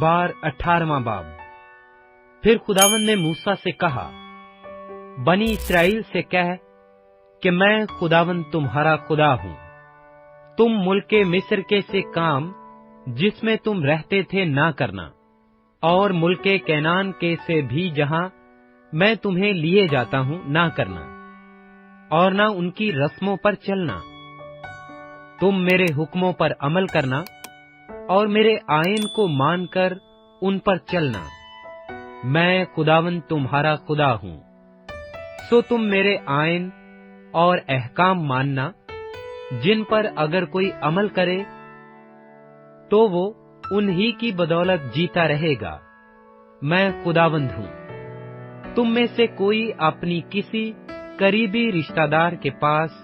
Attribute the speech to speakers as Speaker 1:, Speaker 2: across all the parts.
Speaker 1: अखबार 18वां बाब। फिर खुदावंद ने मूसा से कहा, बनी इस्राएल से कह कि मैं खुदावंद तुम्हारा खुदा हूँ। तुम मुल्के मिस्र के से काम जिसमें तुम रहते थे ना करना, और मुल्के कैनान के से भी जहाँ मैं तुम्हें लिए जाता हूँ ना करना, और ना उनकी रस्मों पर चलना। तुम मेरे हुक्मों पर अमल करना और मेरे आयन को मानकर उन पर चलना। मैं खुदावंद तुम्हारा खुदा हूँ। सो तुम मेरे आयन और अहकाम मानना, जिन पर अगर कोई अमल करे तो वो उन्हीं की बदौलत जीता रहेगा। मैं खुदावंद हूँ। तुम में से कोई अपनी किसी करीबी रिश्तेदार के पास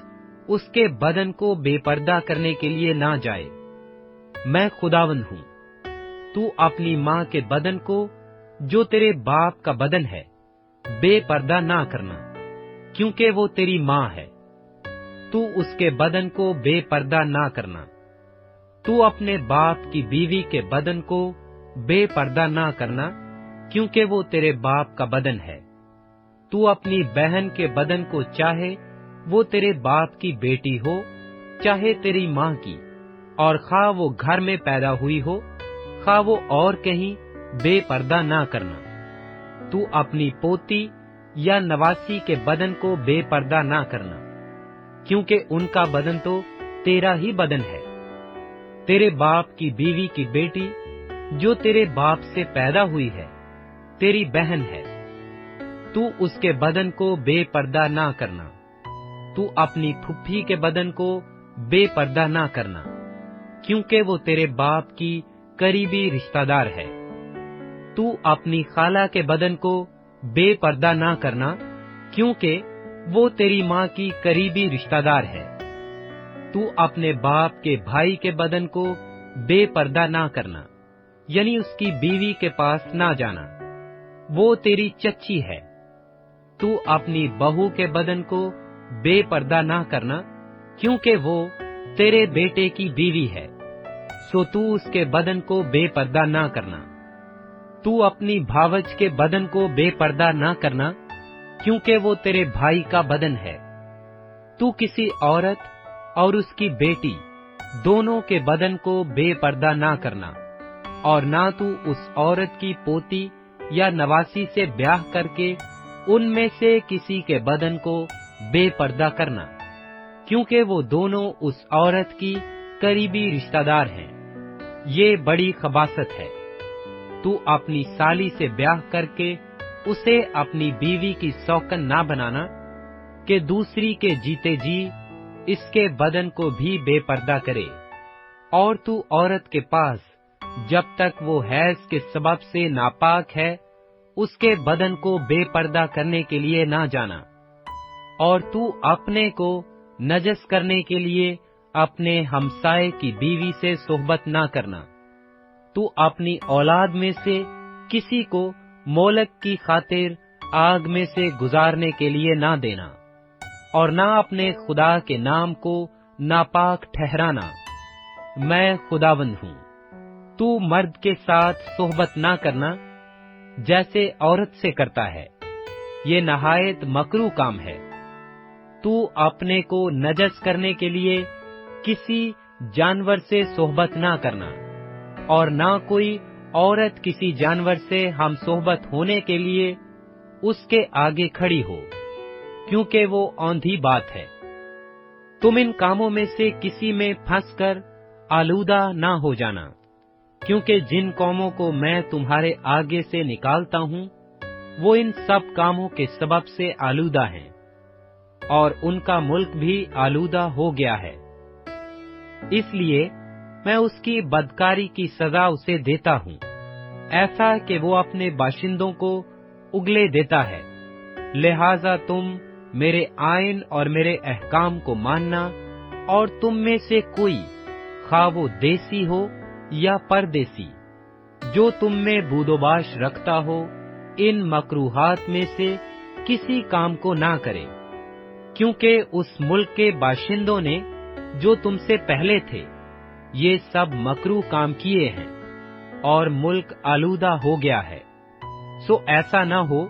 Speaker 1: उसके बदन को बेपर्दा करने के लिए ना जाए। मैं खुदावंद हूँ। तू अपनी माँ के बदन को, जो तेरे बाप का बदन है, बेपर्दा ना करना, क्योंकि वो तेरी माँ है। तू उसके बदन को बेपर्दा ना करना। तू अपने बाप की बीवी के बदन को बेपर्दा ना करना, क्योंकि वो तेरे बाप का बदन है। तू अपनी बहन के बदन को, चाहे वो तेरे बाप की बेटी हो, चाहे तेरी माँ की, और खा वो घर में पैदा हुई हो, खा वो और कहीं, बेपर्दा ना करना। तू अपनी पोती या नवासी के बदन को बेपर्दा ना करना, क्योंकि उनका बदन तो तेरा ही बदन है। तेरे बाप की बीवी की बेटी, जो तेरे बाप से पैदा हुई है, तेरी बहन है। तू उसके बदन को बेपर्दा ना करना। तू अपनी फुफ्फी के बदन को बेपर्दा ना करना, क्योंकि वो तेरे बाप की करीबी रिश्तेदार है। तू अपनी खाला के बदन को बेपर्दा ना करना, क्योंकि वो तेरी माँ की करीबी रिश्तेदार है। तू अपने बाप के भाई के बदन को बेपर्दा ना करना, यानी उसकी बीवी के पास ना जाना, वो तेरी चच्ची है। तू अपनी बहू के बदन को बेपर्दा ना करना, क्योंकि वो तेरे बेटे की बीवी है, सो तू उसके बदन को बेपर्दा ना करना। तू अपनी भावज के बदन को बेपर्दा ना करना, क्योंकि वो तेरे भाई का बदन है। तू किसी औरत और उसकी बेटी दोनों के बदन को बेपर्दा ना करना, और ना तू उस औरत की पोती या नवासी से ब्याह करके उनमें से किसी के बदन को बेपर्दा करना, क्योंकि वो दोनों उस औरत की करीबी रिश्तेदार हैं। ये बड़ी खबासत है। तू अपनी साली से ब्याह करके उसे अपनी बीवी की सौकन ना बनाना, कि दूसरी के जीते जी इसके बदन को भी बेपर्दा करे। और तू औरत के पास जब तक वो हैज के सबब से नापाक है, उसके बदन को बेपर्दा करने के लिए ना जाना। और तू अपने को नजस करने के लिए अपने हमसाए की बीवी से सोहबत ना करना। तू अपनी औलाद में से किसी को मोलक की खातिर आग में से गुजारने के लिए ना देना, और ना अपने खुदा के नाम को नापाक ठहराना। मैं खुदावंद हूँ। तू मर्द के साथ सोहबत ना करना, जैसे औरत से करता है, ये नहायत मकरूह काम है। तू अपने को नजस करने के लिए किसी जानवर से सोहबत ना करना, और ना कोई औरत किसी जानवर से हम सोहबत होने के लिए उसके आगे खड़ी हो, क्योंकि वो औंधी बात है। तुम इन कामों में से किसी में फंसकर आलूदा ना हो जाना, क्योंकि जिन कौमों को मैं तुम्हारे आगे से निकालता हूँ, वो इन सब कामों के सबब से आलूदा हैं, और उनका मुल्क भी आलूदा हो गया है। इसलिए मैं उसकी बदकारी की सजा उसे देता हूँ, ऐसा कि वो अपने बाशिंदों को उगले देता है। लिहाजा तुम मेरे आयन और मेरे अहकाम को मानना, और तुम में से कोई, खा वो देसी हो या परदेसी, जो तुम में बूदोबाश रखता हो, इन मकरूहात में से किसी काम को ना करे, क्योंकि उस मुल्क के बाशिंदों ने जो तुमसे पहले थे, ये सब मकरूह काम किए हैं। اور ملک آلودہ ہو گیا ہے۔ سو ایسا نہ ہو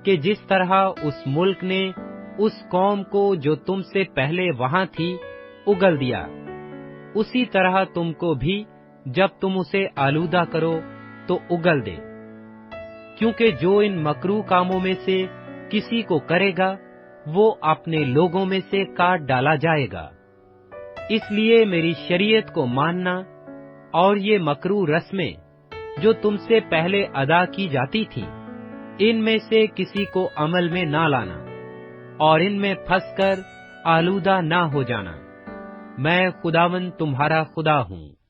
Speaker 1: کہ جس طرح اس ملک نے اس قوم کو جو تم سے پہلے وہاں تھی اگل دیا، اسی طرح تم کو بھی جب تم اسے آلودہ کرو تو اگل دے، کیونکہ جو ان مکروہ کاموں میں سے کسی کو کرے گا وہ اپنے لوگوں میں سے کاٹ ڈالا جائے گا۔ اس لیے میری شریعت کو ماننا اور یہ مکروہ رسمیں جو تم سے پہلے ادا کی جاتی تھیں، ان میں سے کسی کو عمل میں نہ لانا اور ان میں پھنس کر آلودہ نہ ہو جانا۔ میں خداوند تمہارا خدا ہوں۔